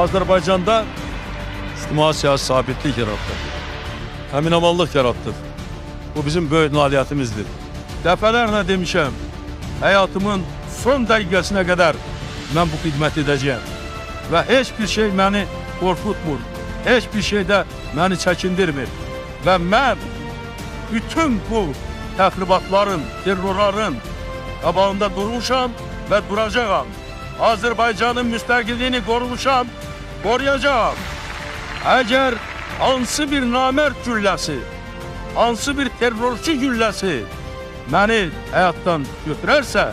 Azərbaycanda ictimai-siyasi sabitlik yaratdı. Əmin-amallıq yaratdı. Bu bizim böyük nailiyyətimizdir. Dəfələrlə demişəm, həyatımın son dəqiqəsinə qədər mən bu xidmət edəcəyəm. Və heç bir şey məni qorxutmur, heç bir şey də məni çəkindirmir. Və mən bütün bu təxribatların, terrorların qabağında durmuşam və duracağam. Azərbaycanın müstəqilliyini qorumuşam, qoruyacağam. Əgər hansı bir namərd gülləsi, hansı bir terrorçu gülləsi məni həyatdan götürərsə,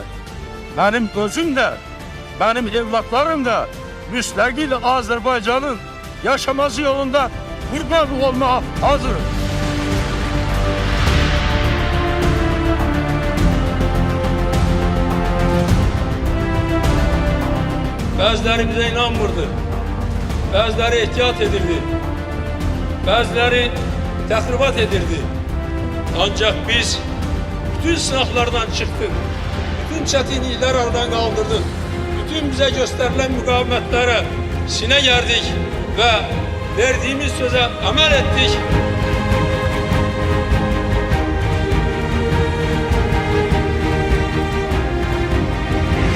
mənim özüm də, mənim evlatlarım da müstəqil Azərbaycanın yaşaması yolunda qurban olmağa hazırım. Bəziləri bizə inanmırdı, bəziləri ehtiyat edirdi, bəziləri təxribat edirdi. Ancaq biz bütün sınaqlardan çıxdıq, bütün çətinliklər aradan qaldırdıq, bütün bizə göstərilən müqavimətlərə sinə gərdik və verdiyimiz sözə əməl etdik.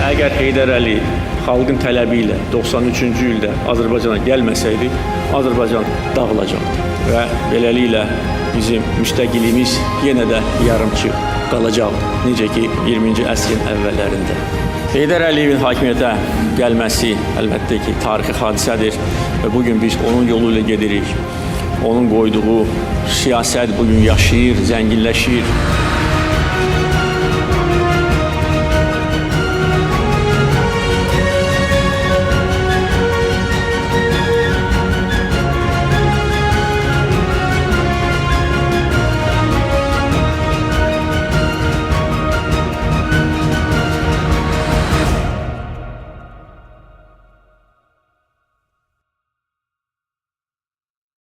Əgər Heydər Əliyev xalqın tələbi ilə 93-cü ildə Azərbaycana gəlməsəydi, Azərbaycan dağılacaqdı və beləliklə bizim müstəqilliyimiz yenə də yarımçıq qalacaqdı, necə ki 20-ci əsrin əvvəllərində. Heydər Əliyevin hakimiyyətə gəlməsi əlbəttə ki, tarixi hadisədir və bugün biz onun yolu ilə gedirik. Onun qoyduğu siyasət bugün yaşayır, zənginləşir.